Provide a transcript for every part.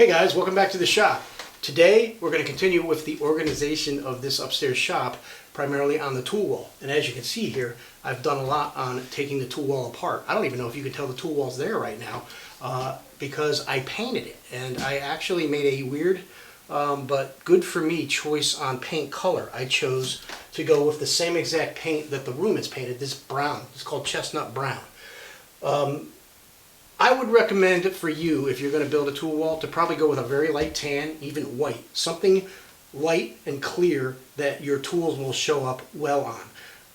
Hey guys, welcome back to the shop. Today we're going to continue with the organization of this upstairs shop, primarily on the tool wall. And as you can see here, I've done a lot on taking the tool wall apart. I don't even know if you can tell the tool wall's there right now because I painted it. And I actually made a weird but good for me choice on paint color. I chose to go with the same exact paint that the room is painted, this brown. It's called chestnut brown. I would recommend for you, if you're going to build a tool wall, to probably go with a very light tan, even white. Something light and clear that your tools will show up well on.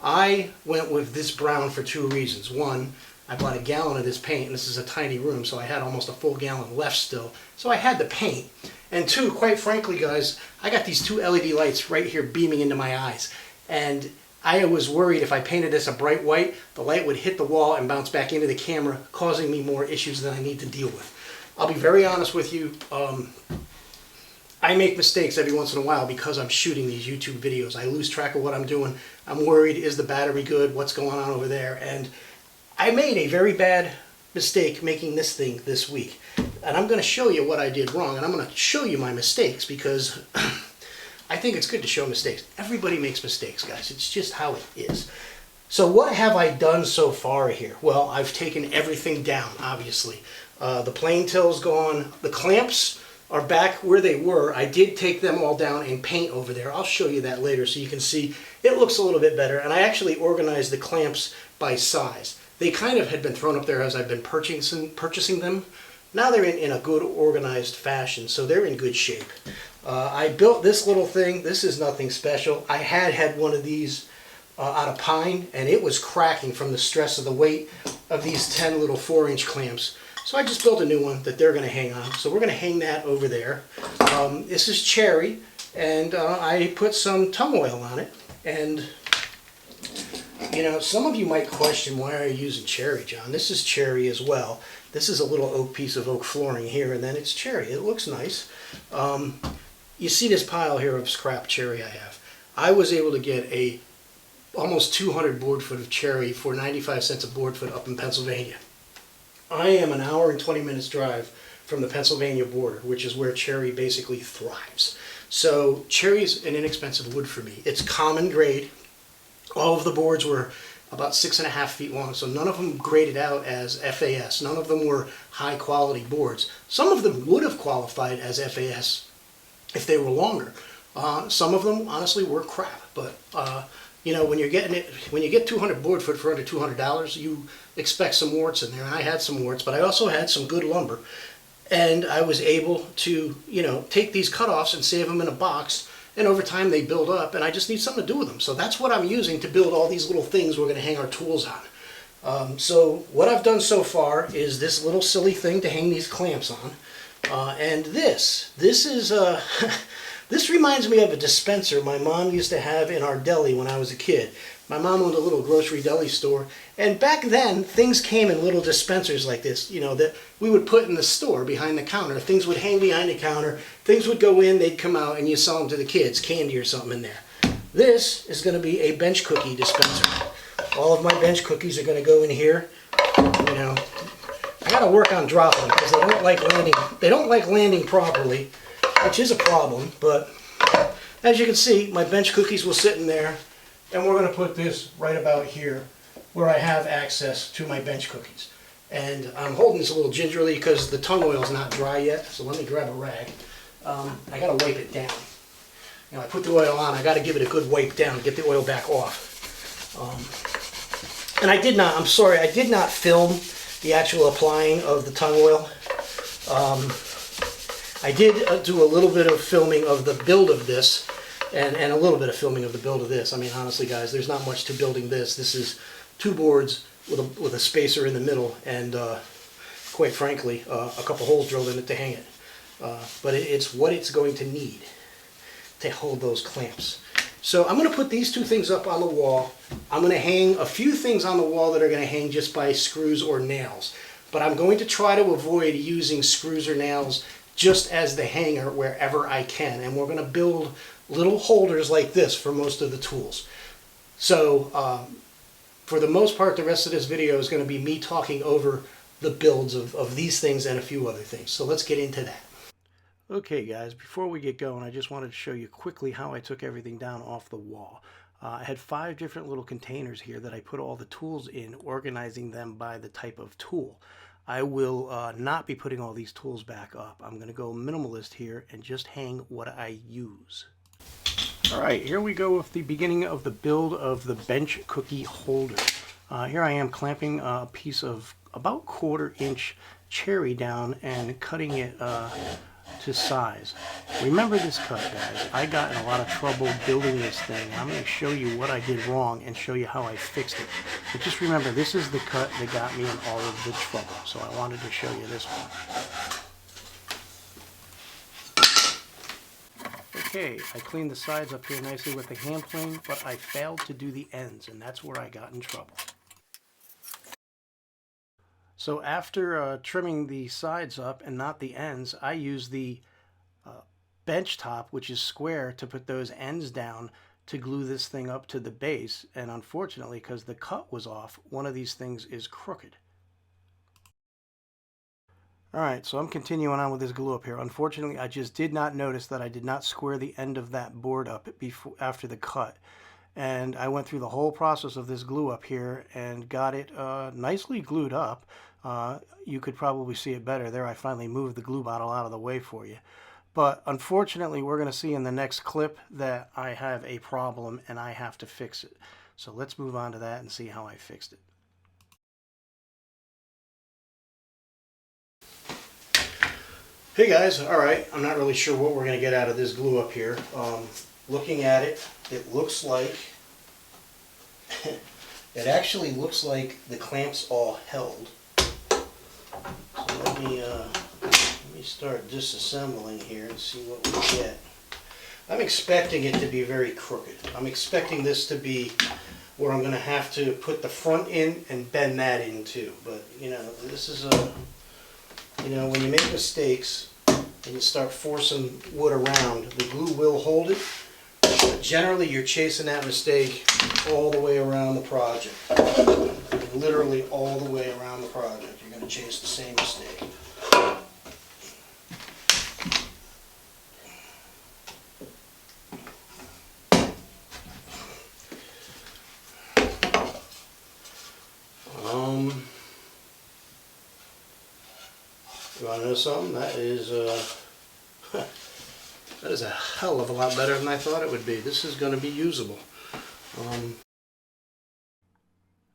I went with this brown for two reasons. One, I bought a gallon of this paint, and this is a tiny room, so I had almost a full gallon left still. So I had the paint. And two, quite frankly, guys, I got these two LED lights right here beaming into my eyes. And I was worried if I painted this a bright white, the light would hit the wall and bounce back into the camera, causing me more issues than I need to deal with. I'll be very honest with you. I make mistakes every once in a while because I'm shooting these YouTube videos. I lose track of what I'm doing. I'm worried, is the battery good? What's going on over there? And I made a very bad mistake making this thing this week. And I'm going to show you what I did wrong, and I'm going to show you my mistakes because I think it's good to show mistakes. Everybody makes mistakes, guys. It's just how it is. So what have I done so far here? Well, I've taken everything down, obviously. The plane till's gone. The clamps are back where they were. I did take them all down and paint over there. I'll show you that later so you can see it looks a little bit better. And I actually organized the clamps by size. They kind of had been thrown up there as I've been purchasing them. Now they're in a good organized fashion, so they're in good shape. I built this little thing. This is nothing special. I had one of these out of pine, and it was cracking from the stress of the weight of these 10 little 4-inch clamps. So I just built a new one that they're going to hang on. So we're going to hang that over there. This is cherry, and I put some tung oil on it. And you know, some of you might question, why are you using cherry, John? This is cherry as well. This is a little oak piece of oak flooring here, and then it's cherry. It looks nice. You see this pile here of scrap cherry I have. I was able to get a almost 200 board foot of cherry for 95 cents a board foot up in Pennsylvania. I am an hour and 20 minutes drive from the Pennsylvania border, which is where cherry basically thrives. So cherry is an inexpensive wood for me. It's common grade. All of the boards were about 6.5 feet long, so none of them graded out as FAS. None of them were high quality boards. Some of them would have qualified as FAS if they were longer. Some of them honestly were crap, but you know, when you get 200 board foot for under $200, you expect some warts in there, and I had some warts, but I also had some good lumber, and I was able to, you know, take these cutoffs and save them in a box. And over time they build up, and I just need something to do with them. So that's what I'm using to build all these little things we're going to hang our tools on. So what I've done so far is this little silly thing to hang these clamps on. And this is, this reminds me of a dispenser my mom used to have in our deli when I was a kid. My mom owned a little grocery deli store, and back then things came in little dispensers like this, you know, that we would put in the store behind the counter. Things would hang behind the counter, things would go in, they'd come out, and you sell them to the kids, candy or something in there. This is going to be a bench cookie dispenser. All of my bench cookies are going to go in here. You know, I got to work on dropping them because they don't like landing properly, which is a problem, but as you can see, my bench cookies will sit in there. And we're going to put this right about here where I have access to my bench cookies. And I'm holding this a little gingerly because the tung oil is not dry yet, so let me grab a rag. I got to wipe it down. You know, I put the oil on, I got to give it a good wipe down, get the oil back off. And I did not film the actual applying of the tung oil. I did do a little bit of filming of the build of this. And a little bit of filming of the build of this. I mean, honestly, guys, there's not much to building this. This is 2 boards with a spacer in the middle, and quite frankly, a couple holes drilled in it to hang it. But it's what it's going to need to hold those clamps. So I'm going to put these 2 things up on the wall. I'm going to hang a few things on the wall that are going to hang just by screws or nails. But I'm going to try to avoid using screws or nails just as the hanger wherever I can. And we're going to build little holders like this for most of the tools. So for the most part, the rest of this video is going to be me talking over the builds of these things and a few other things. So let's get into that. Okay guys, before we get going, I just wanted to show you quickly how I took everything down off the wall. I had 5 different little containers here that I put all the tools in, organizing them by the type of tool. I will not be putting all these tools back up. I'm going to go minimalist here and just hang what I use. Alright, here we go with the beginning of the build of the bench cookie holder. Here I am clamping a piece of about 1/4 inch cherry down and cutting it to size. Remember this cut, guys. I got in a lot of trouble building this thing. I'm going to show you what I did wrong and show you how I fixed it. But just remember, this is the cut that got me in all of the trouble. So I wanted to show you this one. Okay, I cleaned the sides up here nicely with the hand plane, but I failed to do the ends, and that's where I got in trouble. So after trimming the sides up and not the ends, I used the bench top, which is square, to put those ends down to glue this thing up to the base. And unfortunately, because the cut was off, one of these things is crooked. Alright, so I'm continuing on with this glue up here. Unfortunately, I just did not notice that I did not square the end of that board up after the cut. And I went through the whole process of this glue up here and got it nicely glued up. You could probably see it better there. I finally moved the glue bottle out of the way for you. But unfortunately, we're going to see in the next clip that I have a problem and I have to fix it. So let's move on to that and see how I fixed it. Hey guys, alright, I'm not really sure what we're going to get out of this glue up here. Looking at it, it looks like, it actually looks like the clamps all held. So let me start disassembling here and see what we get. I'm expecting it to be very crooked. I'm expecting this to be where I'm going to have to put the front in and bend that in too. But, you know, this is a... You know, when you make mistakes and you start forcing wood around, the glue will hold it. But generally, you're chasing that mistake all the way around the project. Literally all the way around the project. You're going to chase the same mistake. You want to know something? That is a hell of a lot better than I thought it would be. This is going to be usable.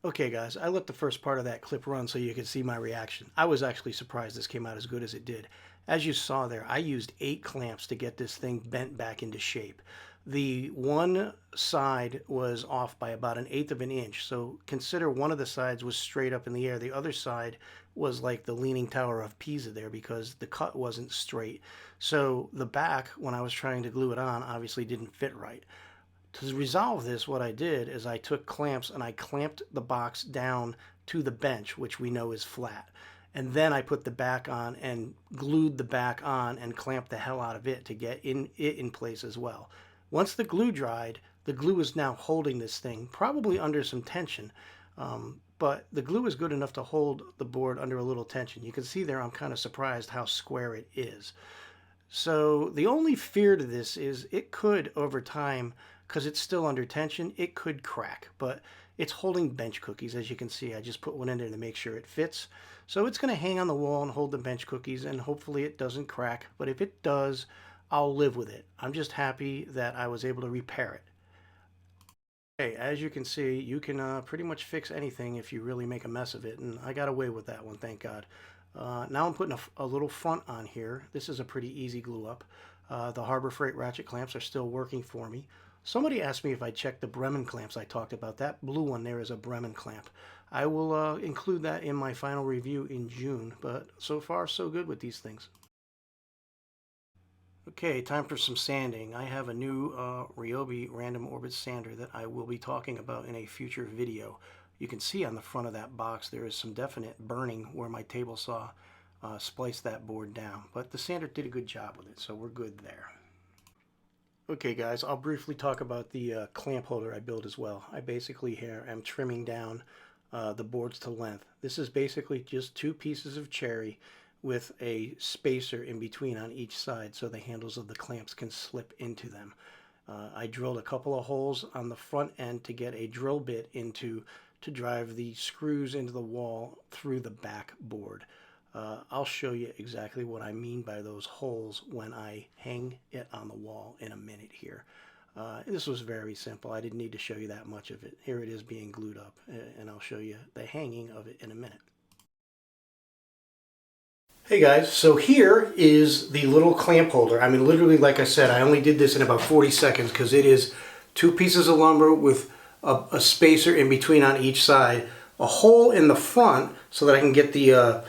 Okay guys, I let the first part of that clip run so you could see my reaction. I was actually surprised this came out as good as it did. As you saw there, I used 8 clamps to get this thing bent back into shape. The one side was off by about 1/8 of an inch, so consider one of the sides was straight up in the air. The other side was like the Leaning Tower of Pisa there because the cut wasn't straight. So the back, when I was trying to glue it on, obviously didn't fit right. To resolve this, what I did is I took clamps and I clamped the box down to the bench, which we know is flat. And then I put the back on and glued the back on and clamped the hell out of it to get it in place as well. Once the glue dried, the glue is now holding this thing, probably under some tension. But the glue is good enough to hold the board under a little tension. You can see there I'm kind of surprised how square it is. So the only fear to this is it could, over time, because it's still under tension, it could crack. But it's holding bench cookies, as you can see. I just put one in there to make sure it fits. So it's going to hang on the wall and hold the bench cookies, and hopefully it doesn't crack. But if it does, I'll live with it. I'm just happy that I was able to repair it. Okay, as you can see, you can pretty much fix anything if you really make a mess of it, and I got away with that one, thank God. Now I'm putting a little front on here. This is a pretty easy glue up. The Harbor Freight ratchet clamps are still working for me. Somebody asked me if I checked the Bremen clamps I talked about. That blue one there is a Bremen clamp. I will include that in my final review in June, but so far so good with these things. Okay, time for some sanding. I have a new Ryobi random orbit sander that I will be talking about in a future video. You can see on the front of that box there is some definite burning where my table saw spliced that board down. But the sander did a good job with it, so we're good there. Okay guys, I'll briefly talk about the clamp holder I built as well. I basically here am trimming down the boards to length. This is basically just 2 pieces of cherry with a spacer in between on each side so the handles of the clamps can slip into them. I drilled a couple of holes on the front end to get a drill bit into to drive the screws into the wall through the back board. I'll show you exactly what I mean by those holes when I hang it on the wall in a minute here. This was very simple. I didn't need to show you that much of it. Here it is being glued up, and I'll show you the hanging of it in a minute. Hey guys, so here is the little clamp holder. I mean, literally, like I said, I only did this in about 40 seconds because it is 2 pieces of lumber with a spacer in between on each side, a hole in the front so that I can get the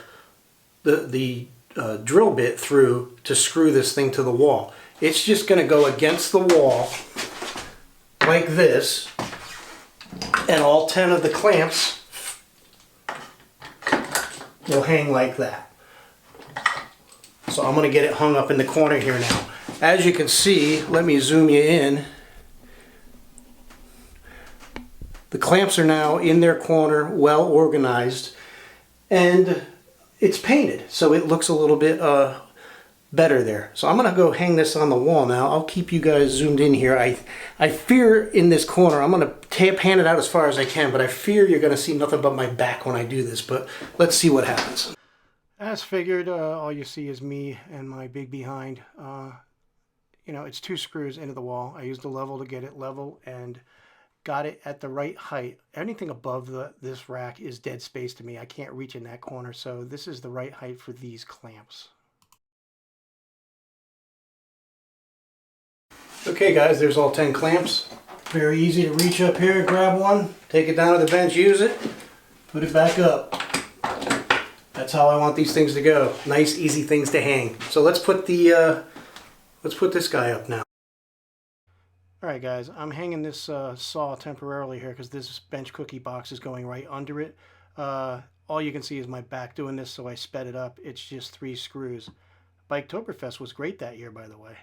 drill bit through to screw this thing to the wall. It's just going to go against the wall like this, and all 10 of the clamps will hang like that. So I'm going to get it hung up in the corner here now. As you can see, let me zoom you in. The clamps are now in their corner, well organized, and it's painted, so it looks a little bit better there. So I'm going to go hang this on the wall now. I'll keep you guys zoomed in here. I fear in this corner, I'm going to pan it out as far as I can, but I fear you're going to see nothing but my back when I do this, but let's see what happens. As figured, all you see is me and my big behind. You know, it's 2 screws into the wall. I used a level to get it level and got it at the right height. Anything above this rack is dead space to me. I can't reach in that corner, so this is the right height for these clamps. Okay guys, there's all 10 clamps. Very easy to reach up here, grab one, take it down to the bench, use it, put it back up. That's how I want these things to go. Nice, easy things to hang. So let's put this guy up now. Alright guys, I'm hanging this saw temporarily here because this bench cookie box is going right under it. All you can see is my back doing this, so I sped it up. It's just 3 screws. Biketoberfest was great that year, by the way.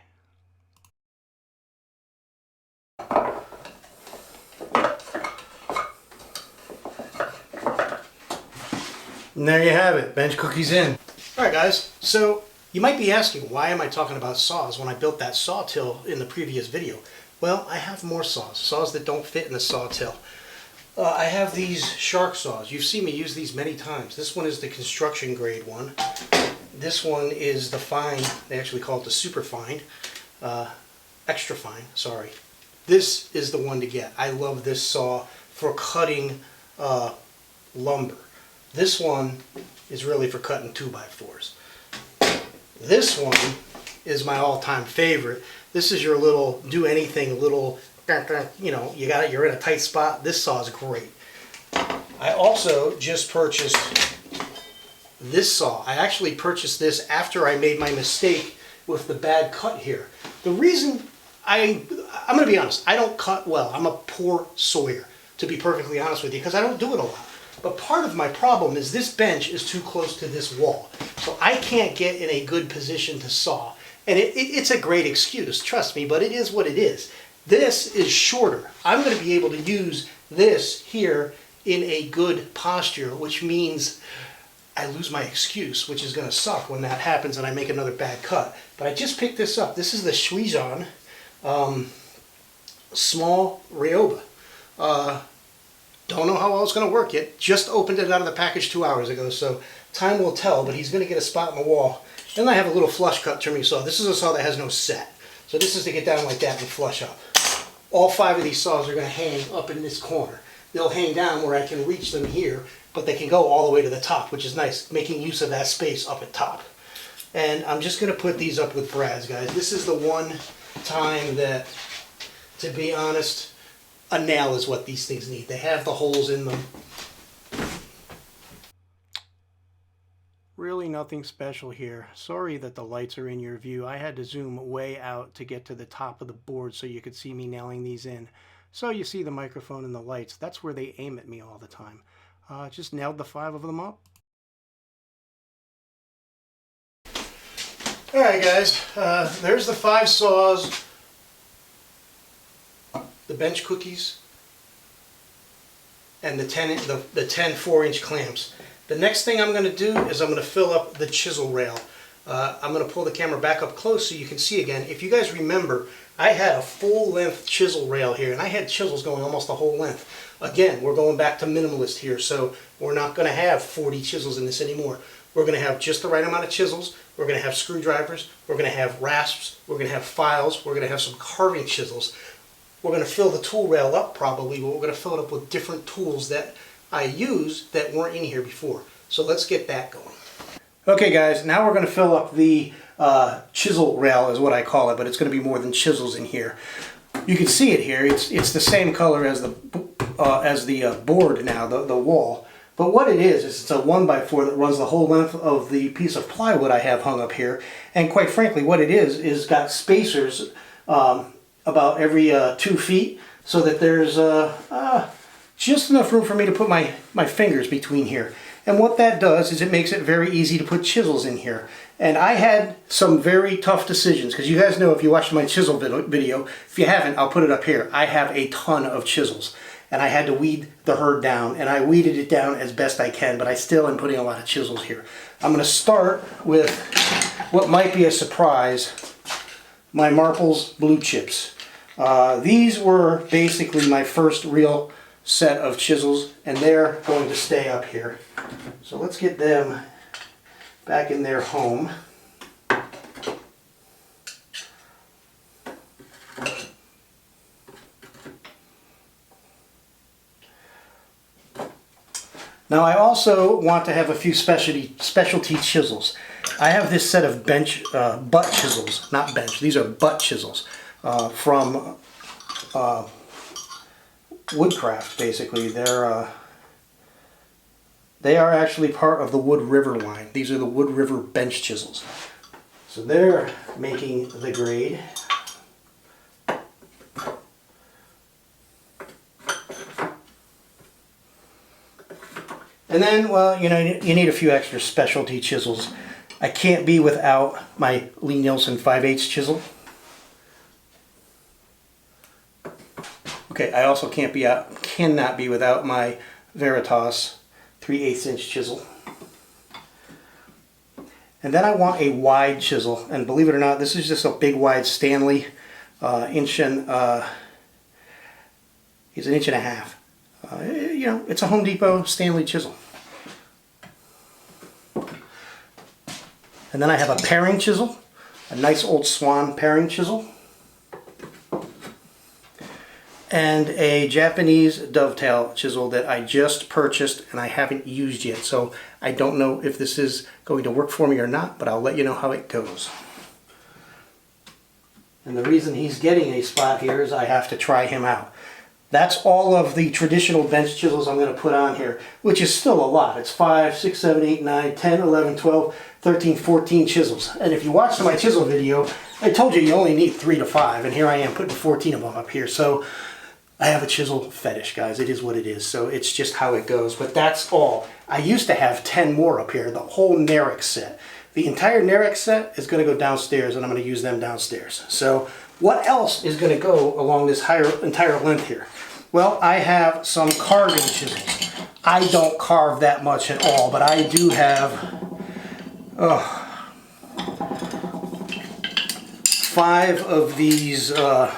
And there you have it, bench cookies in. Alright guys, so you might be asking, why am I talking about saws when I built that sawtill in the previous video? Well, I have more saws that don't fit in the sawtill. I have these shark saws. You've seen me use these many times. This one is the construction grade one. This one is the fine, they actually call it the super fine, extra fine, sorry. This is the one to get. I love this saw for cutting lumber. This one is really for cutting 2x4s. This one is my all-time favorite. This is your little do anything little, you know, you're in a tight spot. This saw is great. I also just purchased this saw. I actually purchased this after I made my mistake with the bad cut here. The reason I'm going to be honest, I don't cut well. I'm a poor sawyer, to be perfectly honest with you, because I don't do it a lot. But part of my problem is this bench is too close to this wall. So I can't get in a good position to saw. And it's a great excuse, trust me, but it is what it is. This is shorter. I'm going to be able to use this here in a good posture, which means I lose my excuse, which is going to suck when that happens and I make another bad cut. But I just picked this up. This is the Schweizer small Ryoba. Don't know how well it's going to work yet. Just opened it out of the package 2 hours ago, so time will tell, but he's going to get a spot in the wall. Then I have a little flush cut trimming saw. This is a saw that has no set. So this is to get down like that and flush up. All 5 of these saws are going to hang up in this corner. They'll hang down where I can reach them here, but they can go all the way to the top, which is nice, making use of that space up at top. And I'm just going to put these up with brads, guys. This is the one time that, to be honest, a nail is what these things need. They have the holes in them. Really nothing special here. Sorry that the lights are in your view. I had to zoom way out to get to the top of the board so you could see me nailing these in. So you see the microphone and the lights. That's where they aim at me all the time. Just nailed the 5 of them up. Alright guys, there's the 5 saws, the bench cookies, and the 10 4-inch clamps. The next thing I'm going to do is I'm going to fill up the chisel rail. I'm going to pull the camera back up close so you can see again. If you guys remember, I had a full length chisel rail here, and I had chisels going almost the whole length. Again, we're going back to minimalist here, so we're not going to have 40 chisels in this anymore. We're going to have just the right amount of chisels. We're going to have screwdrivers. We're going to have rasps. We're going to have files. We're going to have some carving chisels. We're going to fill the tool rail up probably, but we're going to fill it up with different tools that I use that weren't in here before. So let's get that going. Okay guys, now we're going to fill up the chisel rail is what I call it, but it's going to be more than chisels in here. You can see it here. It's the same color as the board now, the wall. But what it is it's a 1x4 that runs the whole length of the piece of plywood I have hung up here. And quite frankly, what it is got spacers about every 2 feet, so that there's just enough room for me to put my fingers between here. And what that does is it makes it very easy to put chisels in here. And I had some very tough decisions, because you guys know if you watched my chisel video, if you haven't, I'll put it up here. I have a ton of chisels, and I had to weed the herd down, and I weeded it down as best I can, but I still am putting a lot of chisels here. I'm going to start with what might be a surprise, my Marples Blue Chips. These were basically my first real set of chisels, and they're going to stay up here. So let's get them back in their home. Now I also want to have a few specialty chisels. I have this set of butt chisels, not bench, these are butt chisels from Woodcraft, basically. They are actually part of the Wood River line. These are the Wood River bench chisels. So they're making the grade. And then, well, you know, you need a few extra specialty chisels. I can't be without my Lee Nielsen 5/8 chisel. Okay, I also cannot be without my Veritas 3/8 inch chisel. And then I want a wide chisel, and believe it or not, this is just a big wide Stanley it's an 1.5 inches. You know, it's a Home Depot Stanley chisel. And then I have a paring chisel, a nice old Swan paring chisel, and a Japanese dovetail chisel that I just purchased and I haven't used yet. So I don't know if this is going to work for me or not, but I'll let you know how it goes. And the reason he's getting a spot here is I have to try him out. That's all of the traditional bench chisels I'm going to put on here, which is still a lot. It's 5, 6, 7, 8, 9, 10, 11, 12, 13, 14 chisels. And if you watched my chisel video, I told you only need 3 to 5, and here I am putting 14 of them up here. So I have a chisel fetish, guys. It is what it is. So it's just how it goes. But that's all. I used to have 10 more up here, the whole Nerex set. The entire Nerex set is going to go downstairs, and I'm going to use them downstairs. So what else is going to go along this entire length here? Well, I have some carving chisels. I don't carve that much at all, but I do have 5 of these, I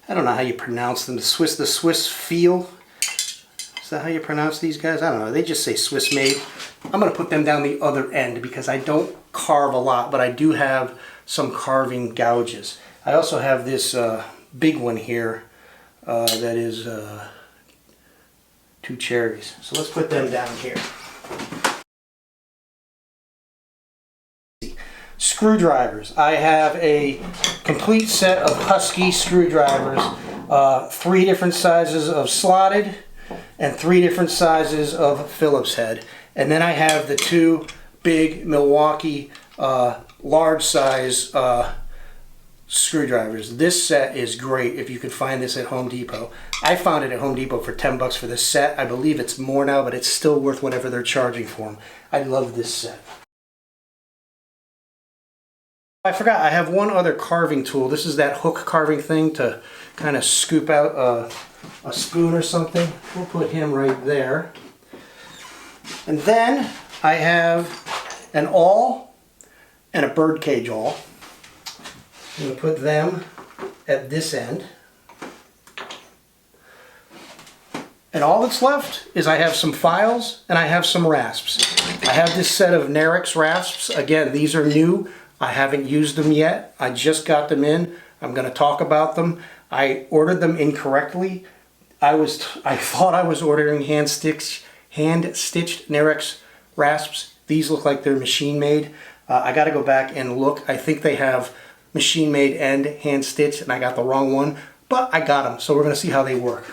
don't know how you pronounce them, the Swiss feel. Is that how you pronounce these guys? I don't know. They just say Swiss made. I'm going to put them down the other end because I don't carve a lot, but I do have some carving gouges. I also have this big one here that is 2 cherries. So let's put them down here. Screwdrivers. I have a complete set of Husky screwdrivers, 3 different sizes of slotted and 3 different sizes of Phillips head. And then I have the 2 big Milwaukee large size screwdrivers. This set is great if you can find this at Home Depot. I found it at Home Depot for 10 bucks for this set. I believe it's more now, but it's still worth whatever they're charging for them. I love this set. I forgot, I have one other carving tool. This is that hook carving thing to kind of scoop out a spoon or something. We'll put him right there. And then I have an awl and a birdcage awl. I'm going to put them at this end. And all that's left is I have some files and I have some rasps. I have this set of Nerix rasps. Again, these are new. I haven't used them yet. I just got them in. I'm going to talk about them. I ordered them incorrectly. I thought I was ordering hand-stitched Nerix rasps. These look like they're machine-made. I got to go back and look. I think they have machine-made and hand-stitched, and I got the wrong one. But I got them, so we're going to see how they work.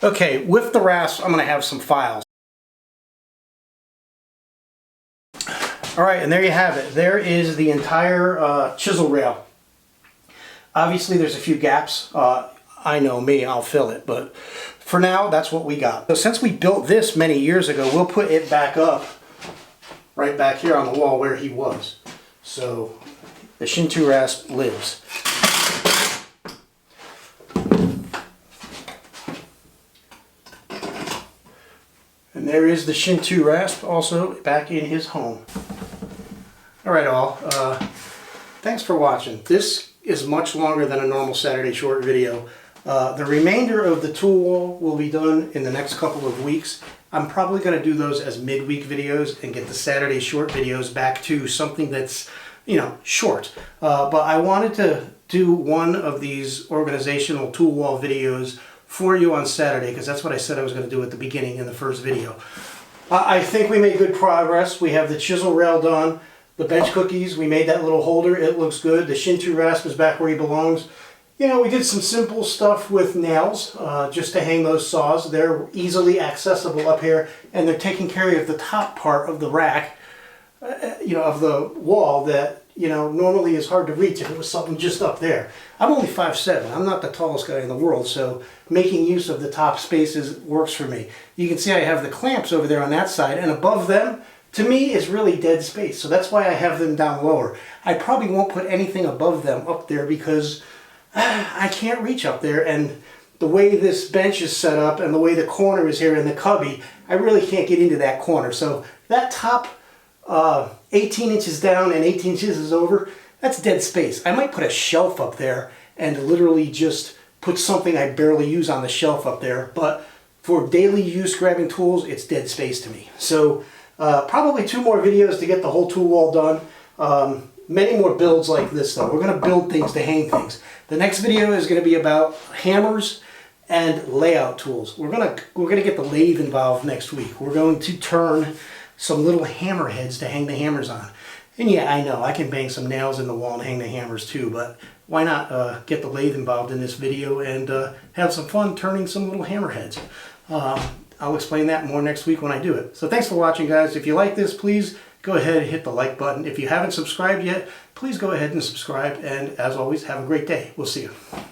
Okay, with the rasps, I'm going to have some files. Alright, and there you have it. There is the entire chisel rail. Obviously, there's a few gaps. I know me, I'll fill it, but for now, that's what we got. So since we built this many years ago, we'll put it back up, right back here on the wall where he was. So the Shin-2 rasp lives. And there is the Shin-2 rasp also back in his home. Alright all, thanks for watching. This is much longer than a normal Saturday short video. The remainder of the tool wall will be done in the next couple of weeks. I'm probably going to do those as midweek videos and get the Saturday short videos back to something that's, you know, short. But I wanted to do one of these organizational tool wall videos for you on Saturday, because that's what I said I was going to do at the beginning in the first video. I think we made good progress. We have the chisel rail done. The bench cookies, we made that little holder. It looks good. The Shin-2 rasp is back where he belongs. You know, we did some simple stuff with nails just to hang those saws. They're easily accessible up here, and they're taking care of the top part of the rack, you know, of the wall that, you know, normally is hard to reach if it was something just up there. I'm only 5'7". I'm not the tallest guy in the world, so making use of the top spaces works for me. You can see I have the clamps over there on that side, and above them, to me, is really dead space. So that's why I have them down lower. I probably won't put anything above them up there because I can't reach up there, and the way this bench is set up and the way the corner is here in the cubby, I really can't get into that corner. So that top 18 inches down and 18 inches over, that's dead space. I might put a shelf up there and literally just put something I barely use on the shelf up there, but for daily use grabbing tools, it's dead space to me. So probably 2 more videos to get the whole tool wall done. Many more builds like this though. We're going to build things to hang things. The next video is going to be about hammers and layout tools. We're gonna get the lathe involved next week. We're going to turn some little hammer heads to hang the hammers on. And yeah, I know I can bang some nails in the wall and hang the hammers too, but why not get the lathe involved in this video and have some fun turning some little hammer heads. I'll explain that more next week when I do it. So thanks for watching, guys. If you like this, please go ahead and hit the like button. If you haven't subscribed yet, please go ahead and subscribe. And as always, have a great day. We'll see you.